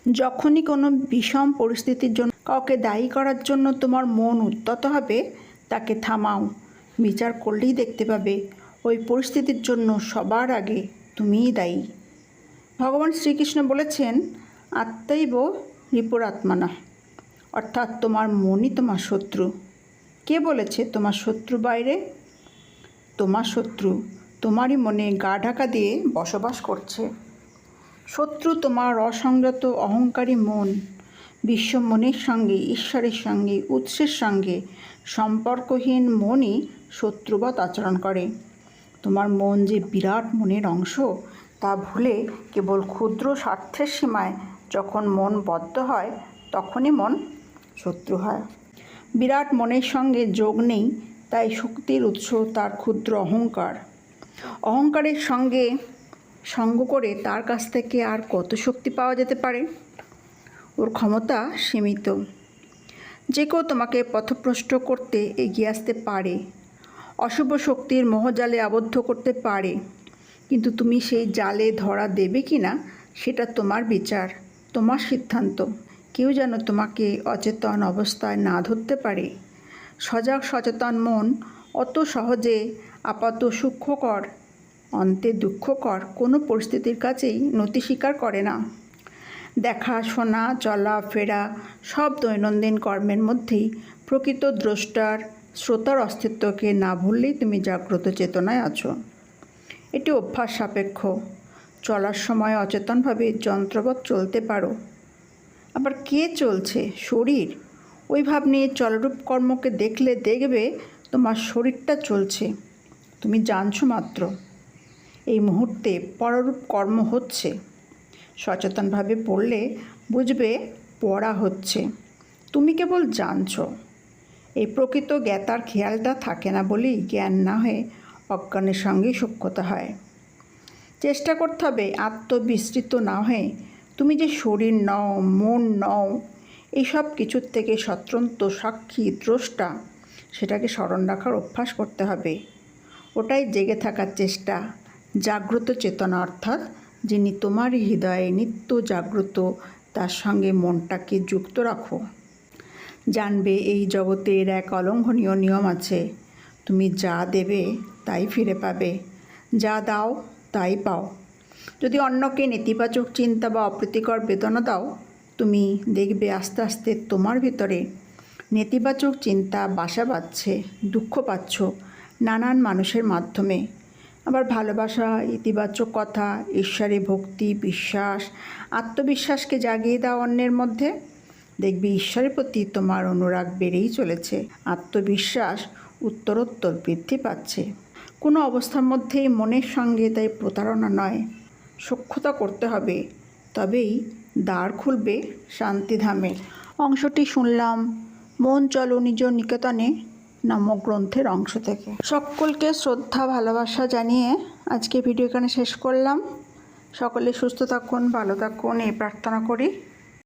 যখনই কোনো বিষম পরিস্থিতির জন্য কাউকে দায়ী করার জন্য তোমার মন উদ্যত হবে, তাকে থামাও। বিচার করলেই দেখতে পাবে ওই পরিস্থিতির জন্য সবার আগে তুমিই দায়ী। ভগবান শ্রীকৃষ্ণ বলেছেন, আত্মাইব রিপুরাত্মানা, অর্থাৎ তোমার মনই তোমার শত্রু। কে বলেছে তোমার শত্রু বাইরে? তোমার শত্রু তোমারই মনে গা ঢাকা দিয়ে বসবাস করছে। শত্রু তোমার অসংযত অহংকারী মন। বিশ্ব মনের সঙ্গে, ঈশ্বরের সঙ্গে, উৎসের সঙ্গে সম্পর্কহীন মনই শত্রুবৎ আচরণ করে। তোমার মন যে বিরাট মনের অংশ তা ভুলে কেবল ক্ষুদ্র স্বার্থের সীমায় যখন মন বদ্ধ হয়, তখনই মন শত্রু হয়। বিরাট মনের সঙ্গে যোগ নেই, তাই শক্তির উৎস তার ক্ষুদ্র অহংকার। অহংকারের সঙ্গে সঙ্গ করে তার কাছ থেকে আর কত শক্তি পাওয়া যেতে পারে? ওর ক্ষমতা সীমিত। যে কেউ তোমাকে পথভ্রষ্ট করতে এগিয়ে আসতে পারে, অশুভ শক্তির মোহজালে আবদ্ধ করতে পারে, কিন্তু তুমি সেই জালে ধরা দেবে কি না সেটা তোমার বিচার, তোমার সিদ্ধান্ত। কেউ যেন তোমাকে অচেতন অবস্থায় না ধরতে পারে। সজাগ সচেতন মন অত সহজে আপাত সূক্ষ্মকর, অন্তে দুঃখকর কোনো পরিস্থিতির কাছেই নতি স্বীকার করে না। দেখা, শোনা, চলা ফেরা সব দৈনন্দিন কর্মের মধ্যেই প্রকৃত দ্রষ্টার, শ্রোতার অস্তিত্বকে না ভুললেই তুমি জাগ্রত চেতনায় আছো। এটি অভ্যাস সাপেক্ষ। চলার সময় অচেতনভাবে যন্ত্রবৎ চলতে পারো। আবার কে চলছে? শরীর। ওই ভাব নিয়ে চলরূপ কর্মকে দেখলে দেখবে তোমার শরীরটা চলছে, তুমি জানছো মাত্র। এই মুহূর্তে পররূপ কর্ম হচ্ছে। সচেতনভাবে পড়লে বুঝবে পড়া হচ্ছে, তুমি কেবল জানছো। এই প্রকৃত জ্ঞাতার খেয়ালটা থাকে না বলেই জ্ঞান না হয়ে অজ্ঞানের সঙ্গেই সূক্ষ্মতা হয়। চেষ্টা করতে হবে আত্মবিস্মৃত না হয়ে তুমি যে শরীর নও, মন নও, এইসব কিছুর থেকে স্বতন্ত্র সাক্ষী দ্রষ্টা, সেটাকে স্মরণ রাখার অভ্যাস করতে হবে। ওটাই জেগে থাকার চেষ্টা, জাগ্রত চেতনা, অর্থাৎ যিনি তোমারই হৃদয়ে নিত্য জাগ্রত, তার সঙ্গে মনটাকে যুক্ত রাখো। জানবে এই জগতের এক অলঙ্ঘনীয় নিয়ম আছে, তুমি যা দেবে তাই ফিরে পাবে, যা দাও তাই পাও। যদি অন্যকে নেতিবাচক চিন্তা বা অপ্রীতিকর বেদনা দাও, তুমি দেখবে আস্তে আস্তে তোমার ভিতরে নেতিবাচক চিন্তা বাসা বাঁধছে, দুঃখ পাচ্ছ নানান মানুষের মাধ্যমে। আবার ভালোবাসা, ইতিবাচক কথা, ঈশ্বরে ভক্তি, বিশ্বাস, আত্মবিশ্বাসকে জাগিয়ে দাও অন্যের মধ্যে, দেখবে ঈশ্বরের প্রতি তোমার অনুরাগ বেড়েই চলেছে, আত্মবিশ্বাস উত্তরোত্তর বৃদ্ধি পাচ্ছে। কোনো অবস্থার মধ্যেই মনের সঙ্গে তাই প্রতারণা নয়, সখ্যতা করতে হবে, তবেই দ্বার খুলবে শান্তিধামের। অংশটি শুনলাম মন চলো নিজ নিকেতনে নামক গ্রন্থের অংশ থেকে। সকলকে শ্রদ্ধা ভালোবাসা জানিয়ে আজকে ভিডিও এখানে শেষ করলাম। সকলে সুস্থ থাকুন, ভালো থাকুন এই প্রার্থনা করি।